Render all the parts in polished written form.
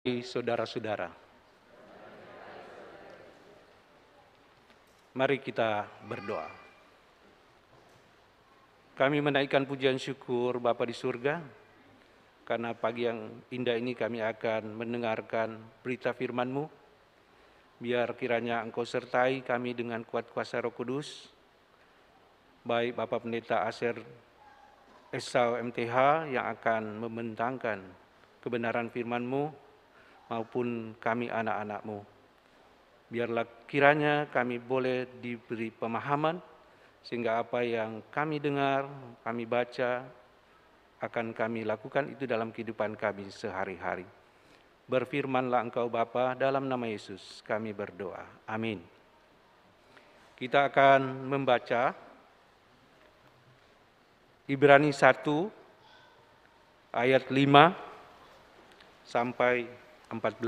Saudara-saudara, mari kita berdoa. Kami menaikkan pujian syukur Bapa di surga, karena pagi yang indah ini kami akan mendengarkan berita firman-Mu. Biar kiranya Engkau sertai kami dengan kuat kuasa Roh Kudus, baik Bapak Pendeta Asher Esau MTH yang akan membentangkan kebenaran firman-Mu, maupun kami anak-anak-Mu. Biarlah kiranya kami boleh diberi pemahaman, sehingga apa yang kami dengar, kami baca, akan kami lakukan itu dalam kehidupan kami sehari-hari. Berfirmanlah Engkau Bapa, dalam nama Yesus kami berdoa. Amin. Kita akan membaca Ibrani 1 ayat 5 sampai 14.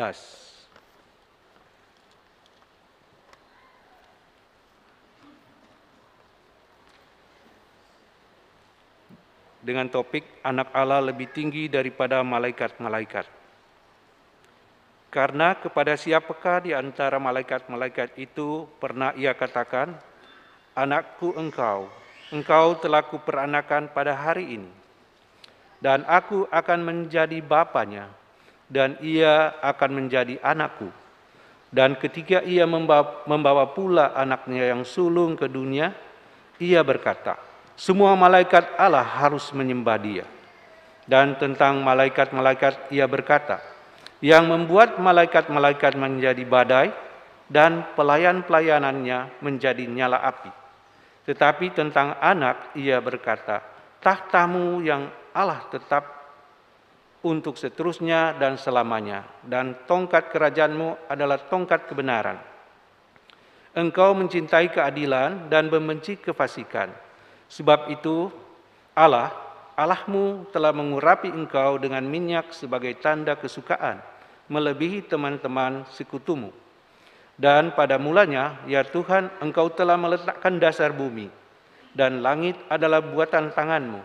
Dengan topik anak Allah lebih tinggi daripada malaikat-malaikat. Karena kepada siapakah di antara malaikat-malaikat itu pernah ia katakan, "Anakku engkau telah kuperanakan pada hari ini, dan aku akan menjadi bapanya, dan ia akan menjadi anakku." Dan ketika ia membawa pula anaknya yang sulung ke dunia, ia berkata, "Semua malaikat Allah harus menyembah dia." Dan tentang malaikat-malaikat ia berkata, "Yang membuat malaikat-malaikat menjadi badai, dan pelayan-pelayanannya menjadi nyala api." Tetapi tentang anak ia berkata, "Tahtamu yang Allah tetap untuk seterusnya dan selamanya, dan tongkat kerajaanmu adalah tongkat kebenaran. Engkau mencintai keadilan dan membenci kefasikan. Sebab itu Allahmu telah mengurapi engkau dengan minyak sebagai tanda kesukaan, melebihi teman-teman sekutumu. Dan pada mulanya, ya Tuhan, engkau telah meletakkan dasar bumi, dan langit adalah buatan tanganmu.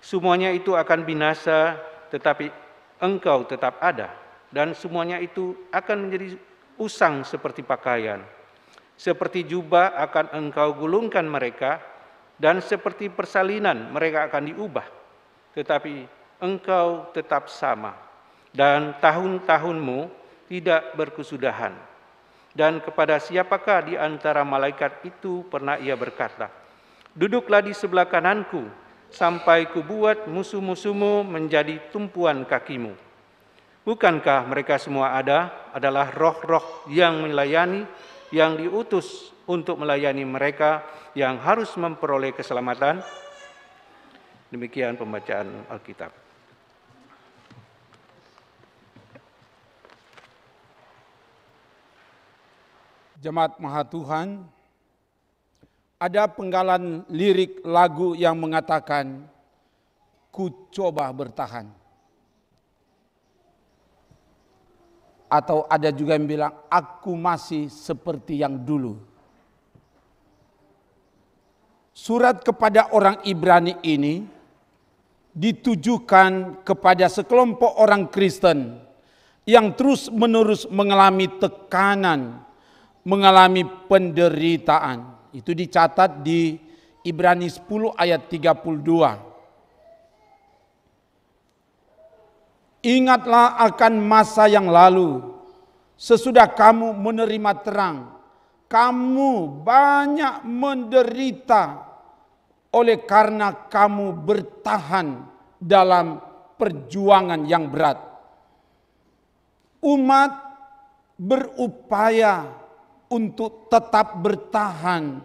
Semuanya itu akan binasa, tetapi engkau tetap ada, dan semuanya itu akan menjadi usang seperti pakaian. Seperti jubah akan engkau gulungkan mereka, dan seperti persalinan mereka akan diubah. Tetapi engkau tetap sama, dan tahun-tahunmu tidak berkesudahan. Dan kepada siapakah di antara malaikat itu pernah ia berkata, "Duduklah di sebelah kananku, sampai kubuat musuh-musuhmu menjadi tumpuan kakimu." Bukankah mereka semua adalah roh-roh yang melayani, yang diutus untuk melayani mereka yang harus memperoleh keselamatan? Demikian pembacaan Alkitab. Jemaat Maha Tuhan, ada penggalan lirik lagu yang mengatakan, "Ku coba bertahan." Atau ada juga yang bilang, "Aku masih seperti yang dulu." Surat kepada orang Ibrani ini ditujukan kepada sekelompok orang Kristen yang terus-menerus mengalami tekanan, mengalami penderitaan. Itu dicatat di Ibrani 10 ayat 32. "Ingatlah akan masa yang lalu, sesudah kamu menerima terang, kamu banyak menderita oleh karena kamu bertahan dalam perjuangan yang berat." Umat berupaya untuk tetap bertahan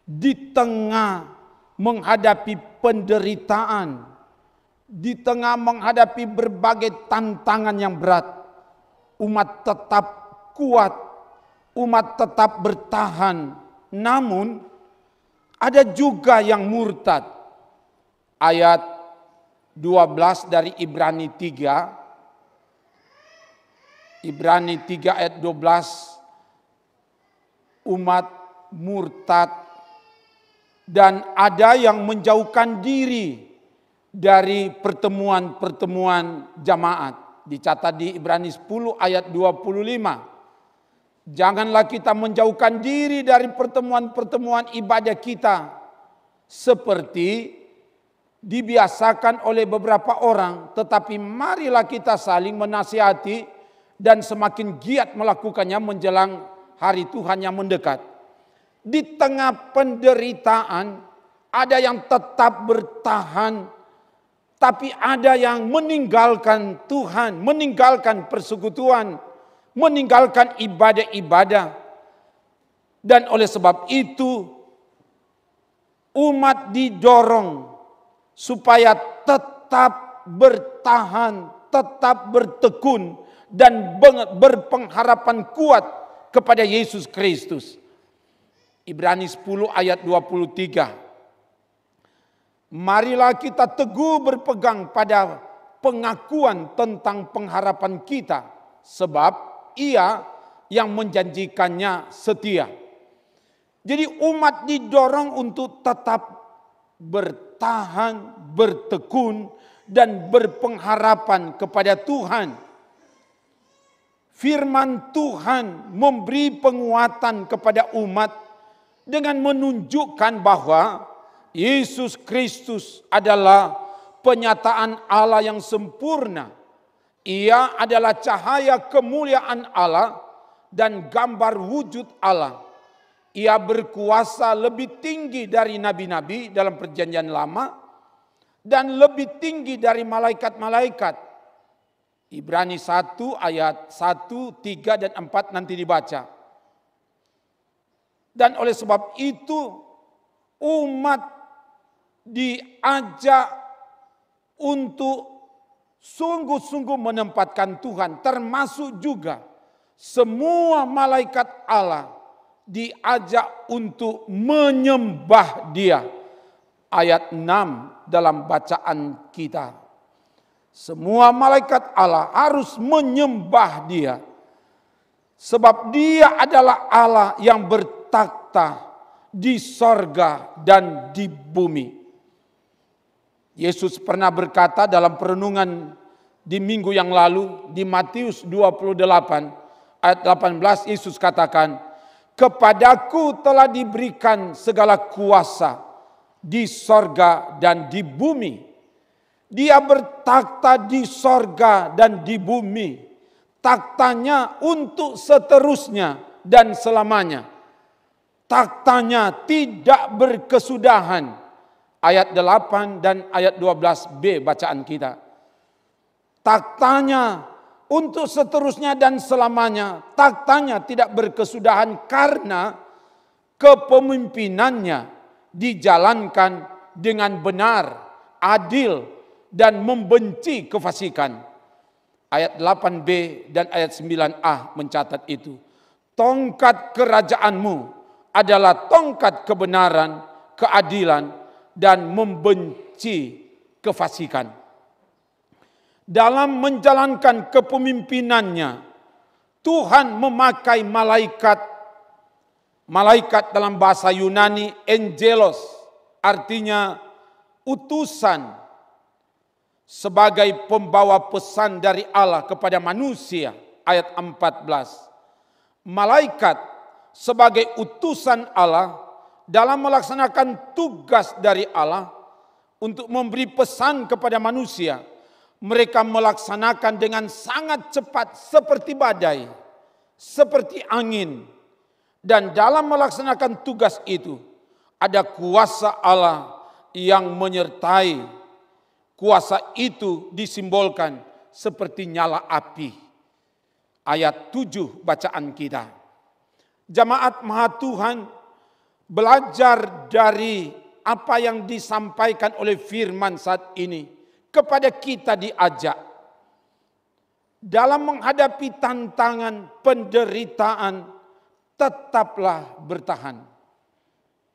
di tengah menghadapi penderitaan, di tengah menghadapi berbagai tantangan yang berat. Umat tetap kuat, umat tetap bertahan. Namun ada juga yang murtad. Ayat 12 dari Ibrani 3. Ibrani 3 ayat 12. Umat murtad dan ada yang menjauhkan diri dari pertemuan-pertemuan jamaat. dicatat di Ibrani 10 ayat 25. Janganlah kita menjauhkan diri dari pertemuan-pertemuan ibadah kita seperti dibiasakan oleh beberapa orang, tetapi marilah kita saling menasihati dan semakin giat melakukannya menjelang hari Tuhan yang mendekat. Di tengah penderitaan ada yang tetap bertahan, tapi ada yang meninggalkan Tuhan, meninggalkan persekutuan, meninggalkan ibadah-ibadah. Dan oleh sebab itu umat didorong supaya tetap bertahan, tetap bertekun dan berpengharapan kuat kepada Yesus Kristus. Ibrani 10 ayat 23. Marilah kita teguh berpegang pada pengakuan tentang pengharapan kita, sebab Ia yang menjanjikannya setia. Jadi umat didorong untuk tetap bertahan, bertekun, dan berpengharapan kepada Tuhan. Firman Tuhan memberi penguatan kepada umat dengan menunjukkan bahwa Yesus Kristus adalah penyataan Allah yang sempurna. Ia adalah cahaya kemuliaan Allah dan gambar wujud Allah. Ia berkuasa lebih tinggi dari nabi-nabi dalam perjanjian lama dan lebih tinggi dari malaikat-malaikat. Ibrani 1 ayat 1, 3 dan 4 nanti dibaca. Dan oleh sebab itu umat diajak untuk sungguh-sungguh menempatkan Tuhan, termasuk juga semua malaikat Allah diajak untuk menyembah Dia. Ayat 6 dalam bacaan kita. Semua malaikat Allah harus menyembah Dia. Sebab Dia adalah Allah yang bertakhta di sorga dan di bumi. Yesus pernah berkata dalam perenungan di minggu yang lalu di Matius 28 ayat 18, Yesus katakan, "Kepadaku telah diberikan segala kuasa di sorga dan di bumi." Dia bertakhta di sorga dan di bumi. Takhtanya untuk seterusnya dan selamanya. Takhtanya tidak berkesudahan. Ayat 8 dan ayat 12b bacaan kita. Takhtanya untuk seterusnya dan selamanya. Takhtanya tidak berkesudahan karena kepemimpinannya dijalankan dengan benar, adil, dan membenci kefasikan. Ayat 8b dan ayat 9a mencatat itu. Tongkat kerajaanmu adalah tongkat kebenaran, keadilan, dan membenci kefasikan. Dalam menjalankan kepemimpinannya, Tuhan memakai malaikat. Malaikat dalam bahasa Yunani angelos, artinya utusan, sebagai pembawa pesan dari Allah kepada manusia. Ayat 14. Malaikat sebagai utusan Allah dalam melaksanakan tugas dari Allah untuk memberi pesan kepada manusia. Mereka melaksanakan dengan sangat cepat seperti badai, seperti angin. Dan dalam melaksanakan tugas itu ada kuasa Allah yang menyertai. Kuasa itu disimbolkan seperti nyala api. Ayat 7 bacaan kita. Jemaat Maha Tuhan belajar dari apa yang disampaikan oleh firman saat ini. Kepada kita diajak dalam menghadapi tantangan penderitaan, tetaplah bertahan.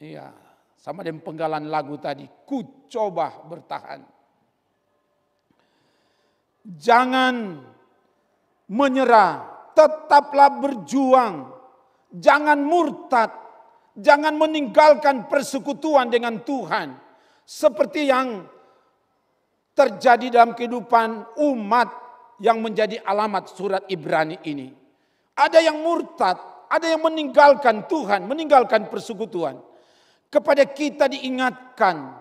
Iya, sama dengan penggalan lagu tadi, ku coba bertahan. Jangan menyerah, tetaplah berjuang. Jangan murtad, jangan meninggalkan persekutuan dengan Tuhan. Seperti yang terjadi dalam kehidupan umat yang menjadi alamat surat Ibrani ini. Ada yang murtad, ada yang meninggalkan Tuhan, meninggalkan persekutuan. Kepada kita diingatkan,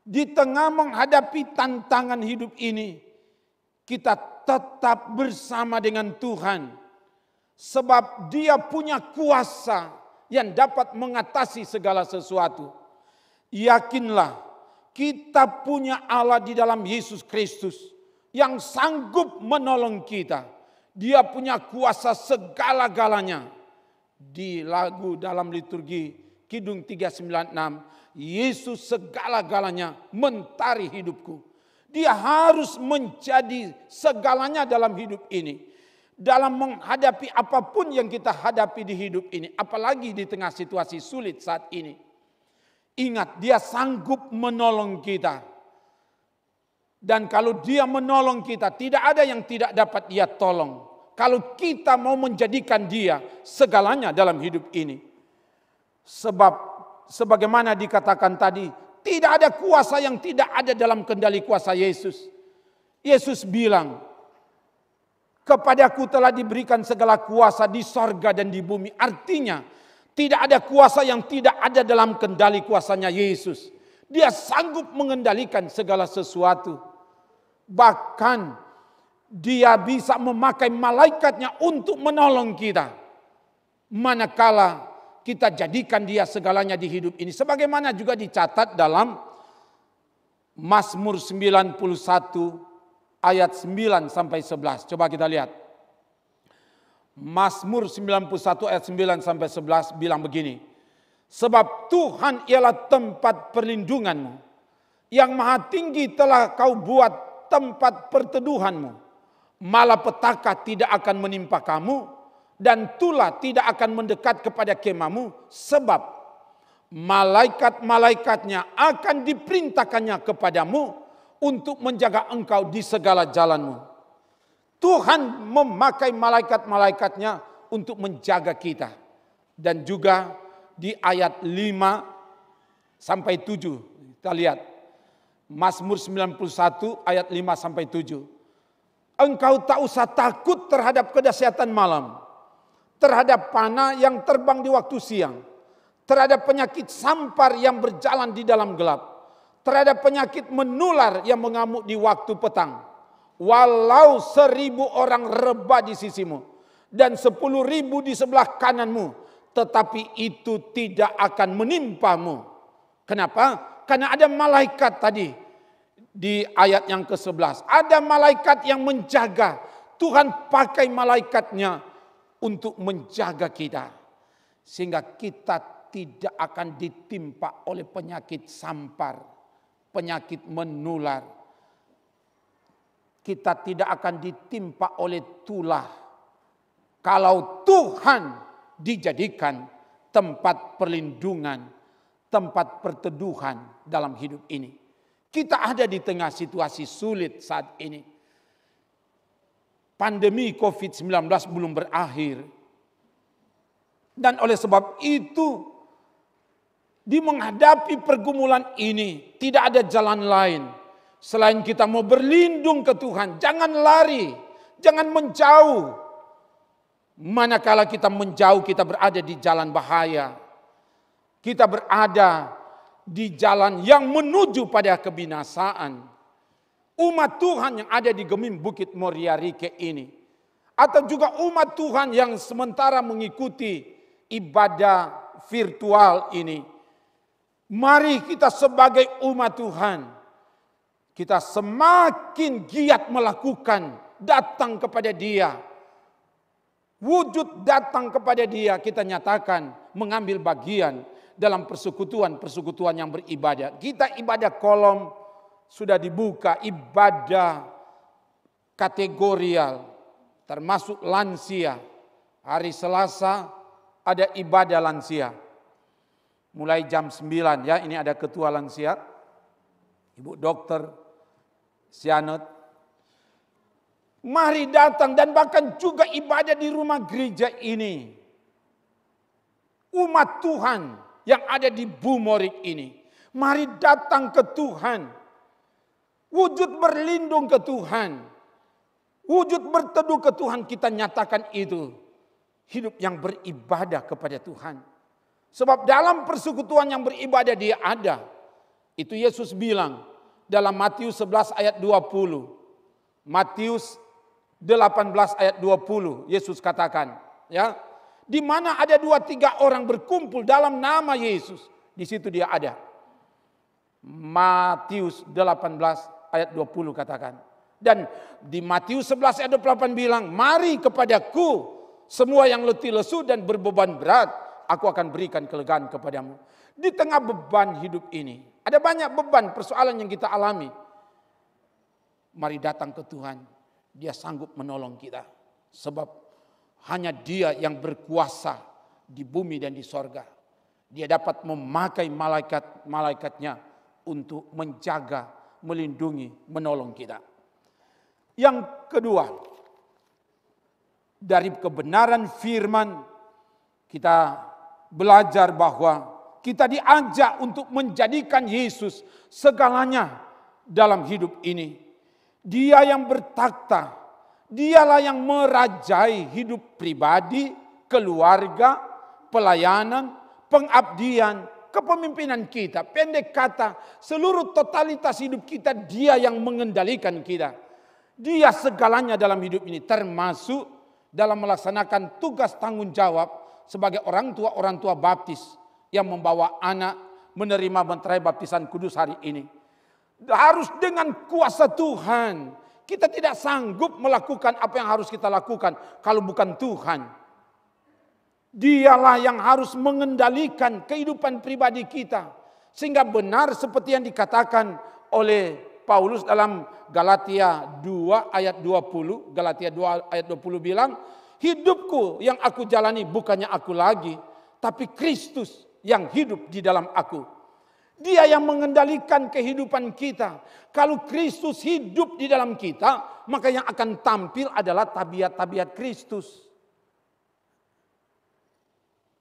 di tengah menghadapi tantangan hidup ini, kita tetap bersama dengan Tuhan. Sebab Dia punya kuasa yang dapat mengatasi segala sesuatu. Yakinlah, kita punya Allah di dalam Yesus Kristus yang sanggup menolong kita. Dia punya kuasa segala-galanya. Di lagu dalam liturgi Kidung 396, Yesus segala-galanya mentari hidupku. Dia harus menjadi segalanya dalam hidup ini. Dalam menghadapi apapun yang kita hadapi di hidup ini. Apalagi di tengah situasi sulit saat ini. Ingat, Dia sanggup menolong kita. Dan kalau Dia menolong kita, tidak ada yang tidak dapat Dia tolong. Kalau kita mau menjadikan Dia segalanya dalam hidup ini. Sebab sebagaimana dikatakan tadi, tidak ada kuasa yang tidak ada dalam kendali kuasa Yesus. Yesus bilang, kepadaku telah diberikan segala kuasa di sorga dan di bumi. Artinya, tidak ada kuasa yang tidak ada dalam kendali kuasanya Yesus. Dia sanggup mengendalikan segala sesuatu. Bahkan, Dia bisa memakai malaikatnya untuk menolong kita. Manakala kita jadikan Dia segalanya di hidup ini. Sebagaimana juga dicatat dalam Mazmur 91 ayat 9 sampai 11. Coba kita lihat. Mazmur 91 ayat 9 sampai 11 bilang begini. Sebab Tuhan ialah tempat perlindunganmu. Yang maha tinggi telah kau buat tempat perteduhanmu. Malapetaka tidak akan menimpa kamu. Dan tulah tidak akan mendekat kepada kemahmu, sebab malaikat-malaikatnya akan diperintahkannya kepadamu untuk menjaga engkau di segala jalanmu. Tuhan memakai malaikat-malaikatnya untuk menjaga kita. Dan juga di ayat 5 sampai 7, kita lihat. Mazmur 91 ayat 5 sampai 7. Engkau tak usah takut terhadap kedahsyatan malam, terhadap panah yang terbang di waktu siang, terhadap penyakit sampar yang berjalan di dalam gelap, terhadap penyakit menular yang mengamuk di waktu petang. Walau 1000 orang rebah di sisimu dan 10.000 di sebelah kananmu, tetapi itu tidak akan menimpamu. Kenapa? Karena ada malaikat tadi di ayat yang ke-11. Ada malaikat yang menjaga. Tuhan pakai malaikatnya untuk menjaga kita. Sehingga kita tidak akan ditimpa oleh penyakit sampar, penyakit menular. Kita tidak akan ditimpa oleh tulah. Kalau Tuhan dijadikan tempat perlindungan, tempat perteduhan dalam hidup ini. Kita ada di tengah situasi sulit saat ini. Pandemi COVID-19 belum berakhir. Dan oleh sebab itu, di menghadapi pergumulan ini, tidak ada jalan lain. Selain kita mau berlindung ke Tuhan, jangan lari, jangan menjauh. Manakala kita menjauh, kita berada di jalan bahaya. Kita berada di jalan yang menuju pada kebinasaan. Umat Tuhan yang ada di Gemim Bukit Moria Rike ini. Atau juga umat Tuhan yang sementara mengikuti ibadah virtual ini. Mari kita sebagai umat Tuhan, kita semakin giat melakukan, datang kepada Dia. Wujud datang kepada Dia, kita nyatakan mengambil bagian dalam persekutuan-persekutuan yang beribadah. Kita ibadah kolom sudah dibuka, ibadah kategorial, termasuk lansia. Hari Selasa ada ibadah lansia. Mulai jam 9 ya, ini ada ketua lansia, Ibu Dokter Sianot. Mari datang dan bahkan juga ibadah di rumah gereja ini. Umat Tuhan yang ada di Bumorik ini. Mari datang ke Tuhan. Wujud berlindung ke Tuhan. Wujud berteduh ke Tuhan kita nyatakan itu hidup yang beribadah kepada Tuhan. Sebab dalam persekutuan yang beribadah Dia ada. Itu Yesus bilang dalam Matius 11 ayat 20. Matius 18 ayat 20 Yesus katakan, ya, di mana ada 2-3 orang berkumpul dalam nama Yesus, di situ Dia ada. Matius 18 ayat 20 katakan. Dan di Matius 11 ayat 28 bilang, mari kepadaku semua yang letih lesu dan berbeban berat, aku akan berikan kelegaan kepadamu. Di tengah beban hidup ini, ada banyak beban persoalan yang kita alami. Mari datang ke Tuhan, Dia sanggup menolong kita. Sebab hanya Dia yang berkuasa di bumi dan di sorga. Dia dapat memakai malaikat-malaikatnya untuk menjaga, melindungi, menolong kita. Yang kedua, dari kebenaran firman kita belajar bahwa kita diajak untuk menjadikan Yesus segalanya dalam hidup ini. Dia yang bertakhta, Dialah yang merajai hidup pribadi, keluarga, pelayanan, pengabdian, kepemimpinan kita. Pendek kata, seluruh totalitas hidup kita Dia yang mengendalikan kita. Dia segalanya dalam hidup ini, termasuk dalam melaksanakan tugas tanggung jawab sebagai orang tua baptis yang membawa anak menerima meterai baptisan kudus hari ini. Harus dengan kuasa Tuhan. Kita tidak sanggup melakukan apa yang harus kita lakukan kalau bukan Tuhan. Dialah yang harus mengendalikan kehidupan pribadi kita. Sehingga benar seperti yang dikatakan oleh Paulus dalam Galatia 2 ayat 20. Galatia 2 ayat 20 bilang, hidupku yang aku jalani bukannya aku lagi, tapi Kristus yang hidup di dalam aku. Dia yang mengendalikan kehidupan kita. Kalau Kristus hidup di dalam kita, maka yang akan tampil adalah tabiat-tabiat Kristus.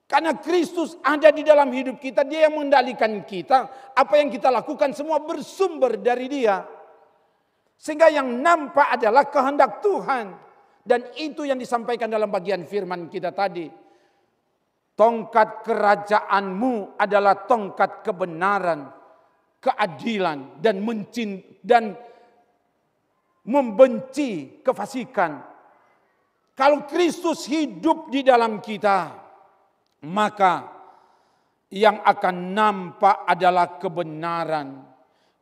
Karena Kristus ada di dalam hidup kita, Dia yang mengendalikan kita. Apa yang kita lakukan semua bersumber dari Dia. Sehingga yang nampak adalah kehendak Tuhan. Dan itu yang disampaikan dalam bagian firman kita tadi. Tongkat kerajaanmu adalah tongkat kebenaran, keadilan, dan membenci kefasikan. Kalau Kristus hidup di dalam kita, maka yang akan nampak adalah kebenaran,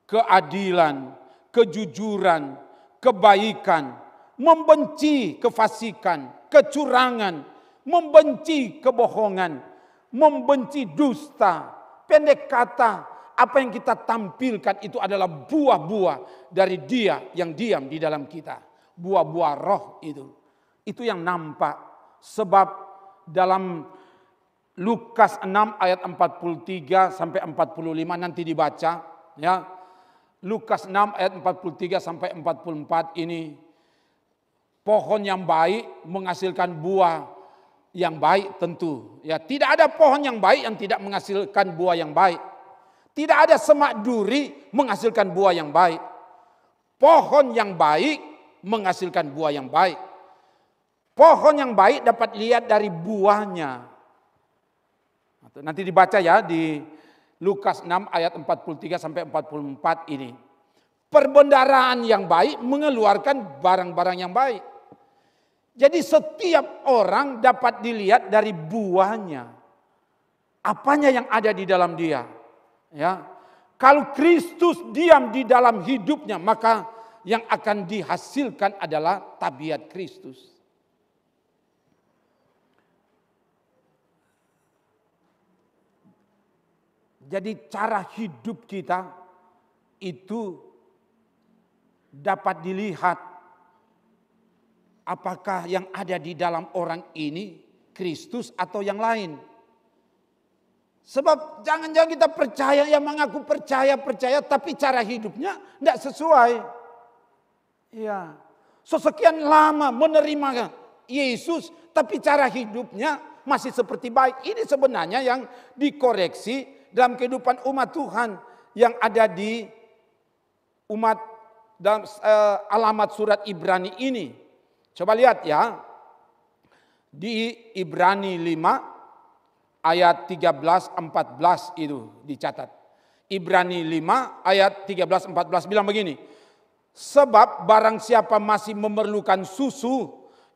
keadilan, kejujuran, kebaikan, membenci kefasikan, kecurangan, membenci kebohongan, membenci dusta. Pendek kata, apa yang kita tampilkan itu adalah buah-buah dari Dia yang diam di dalam kita. Buah-buah roh itu. Itu yang nampak. Sebab dalam Lukas 6 ayat 43 sampai 45 nanti dibaca, ya. Lukas 6 ayat 43 sampai 44 ini, pohon yang baik menghasilkan buah yang baik tentu. Ya, tidak ada pohon yang baik yang tidak menghasilkan buah yang baik. Tidak ada semak duri menghasilkan buah yang baik. Pohon yang baik menghasilkan buah yang baik. Pohon yang baik dapat lihat dari buahnya. Nanti dibaca ya di Lukas 6 ayat 43 sampai 44 ini. Perbendaharaan yang baik mengeluarkan barang-barang yang baik. Jadi setiap orang dapat dilihat dari buahnya. Apanya yang ada di dalam dia. Ya. Kalau Kristus diam di dalam hidupnya, maka yang akan dihasilkan adalah tabiat Kristus. Jadi cara hidup kita itu dapat dilihat apakah yang ada di dalam orang ini Kristus atau yang lain. Sebab jangan-jangan kita percaya, ya mengaku percaya tapi cara hidupnya tidak sesuai. Ya. Sekian lama menerima Yesus tapi cara hidupnya masih seperti baik. Ini sebenarnya yang dikoreksi dalam kehidupan umat Tuhan yang ada di umat dalam alamat surat Ibrani ini. Coba lihat ya. Di Ibrani 5 ayat 13-14 itu dicatat. Ibrani 5 ayat 13-14 bilang begini. Sebab barang siapa masih memerlukan susu,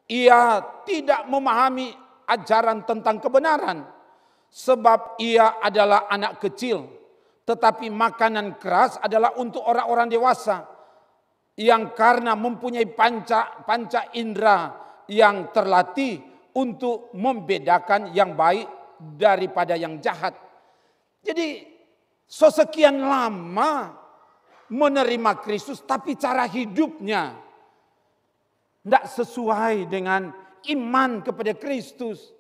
ia tidak memahami ajaran tentang kebenaran. Sebab ia adalah anak kecil. Tetapi makanan keras adalah untuk orang-orang dewasa. Yang karena mempunyai panca indera yang terlatih untuk membedakan yang baik daripada yang jahat. Jadi sekian lama menerima Kristus, tapi cara hidupnya tidak sesuai dengan iman kepada Kristus.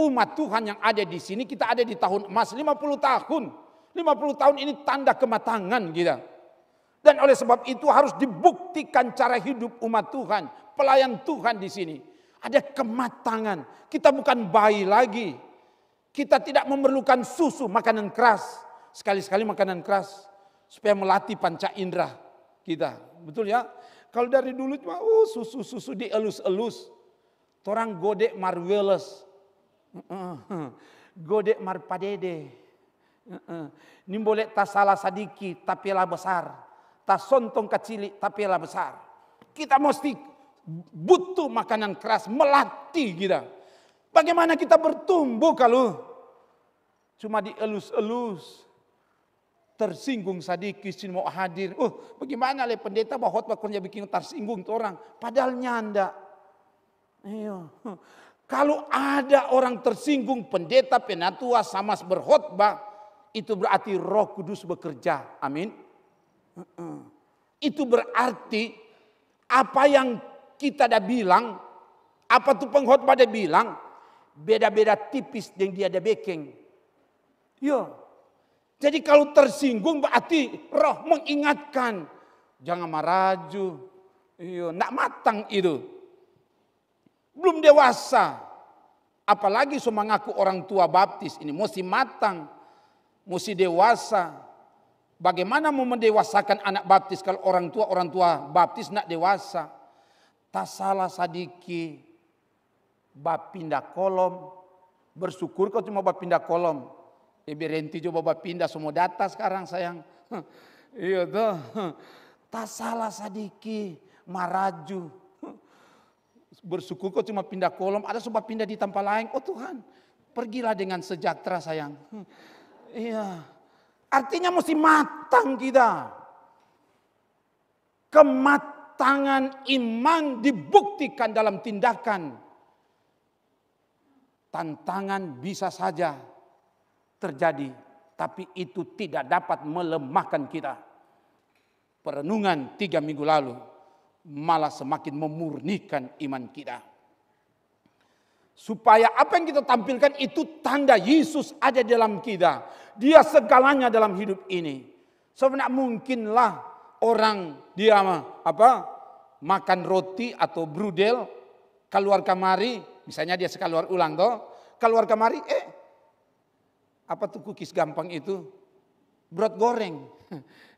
Umat Tuhan yang ada di sini, kita ada di tahun emas 50 tahun. 50 tahun ini tanda kematangan kita. Dan oleh sebab itu harus dibuktikan cara hidup umat Tuhan, pelayan Tuhan di sini. Ada kematangan. Kita bukan bayi lagi. Kita tidak memerlukan susu, makanan keras. Sekali-sekali makanan keras supaya melatih panca indera kita. Betul ya? Kalau dari dulu cuma susu-susu dielus-elus. Orang godek marweles. Godek marpadede. Ini boleh tak salah sadiki tapi lah besar. Tak sontong kecil tapi lah besar. Kita mesti butuh makanan keras, melatih kita. Bagaimana kita bertumbuh kalau cuma dielus-elus? Tersinggung sadiki sini mau hadir. Bagaimana le pendeta bahwa khotbah bikin tersinggung tuh orang. Padahal nyanda. Ayo. Kalau ada orang tersinggung, pendeta, penatua sama berkhotbah, itu berarti Roh Kudus bekerja. Amin. Itu berarti apa yang kita dah bilang, apa tuh pengkhotbah dah bilang, beda-beda tipis yang dia dah baking. Yo. Jadi kalau tersinggung berarti Roh mengingatkan, jangan maraju. Yo, nak matang itu. Belum dewasa. Apalagi so mengaku orang tua baptis ini mesti matang, mesti dewasa. Bagaimana mau mendewasakan anak baptis kalau orang tua baptis nak dewasa? Tak salah sadiki bab pindah kolom. Bersyukur kau cuma bab pindah kolom. Berhenti coba bab pindah semua data sekarang sayang. Iya tuh. Tak salah sadiki maraju. Bersyukur kau cuma pindah kolom. Ada sebab pindah di tempat lain. Oh Tuhan, pergilah dengan sejahtera sayang. Iya. Artinya mesti matang kita. Kematangan iman dibuktikan dalam tindakan. Tantangan bisa saja terjadi, tapi itu tidak dapat melemahkan kita. Perenungan 3 minggu lalu malah semakin memurnikan iman kita. Supaya apa yang kita tampilkan itu tanda Yesus ada dalam kita. Dia segalanya dalam hidup ini. Sebenarnya mungkinlah orang dia makan roti atau brudel, keluar kamari, misalnya dia keluar ulang toh, keluar kamari, apa tuh cookies gampang itu? Brot goreng.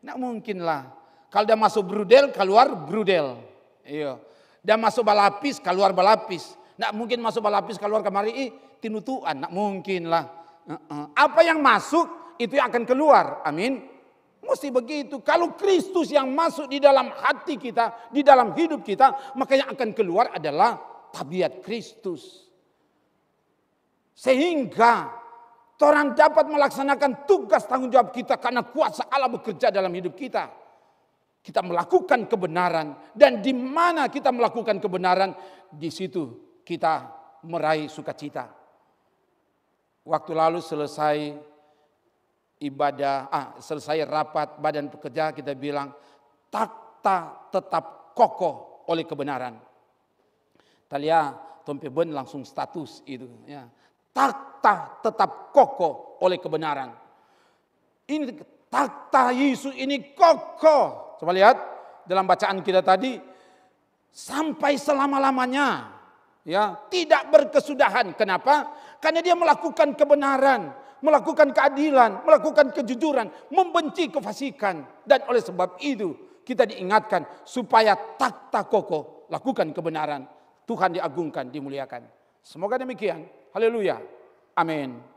Nggak mungkinlah. Kalau dia masuk brudel, keluar brudel. Iya. Dia masuk balapis, keluar balapis. Nggak mungkin masuk balapis keluar kamari tinutuan, nggak mungkin lah. Apa yang masuk itu yang akan keluar, amin. Mesti begitu. Kalau Kristus yang masuk di dalam hati kita, di dalam hidup kita, maka yang akan keluar adalah tabiat Kristus. Sehingga orang dapat melaksanakan tugas tanggung jawab kita karena kuasa Allah bekerja dalam hidup kita. Kita melakukan kebenaran dan di mana kita melakukan kebenaran, di situ kita meraih sukacita. Waktu lalu selesai ibadah, selesai rapat badan pekerja, kita bilang takta tetap kokoh oleh kebenaran. Talia Tompe Ben langsung status itu ya. Takta tetap kokoh oleh kebenaran. Ini takta Yesus ini kokoh. Coba lihat dalam bacaan kita tadi, sampai selama-lamanya. Ya, tidak berkesudahan. Kenapa? Karena dia melakukan kebenaran, melakukan keadilan, melakukan kejujuran, membenci kefasikan. Dan oleh sebab itu kita diingatkan supaya takta kokoh lakukan kebenaran. Tuhan diagungkan, dimuliakan. Semoga demikian. Haleluya. Amin.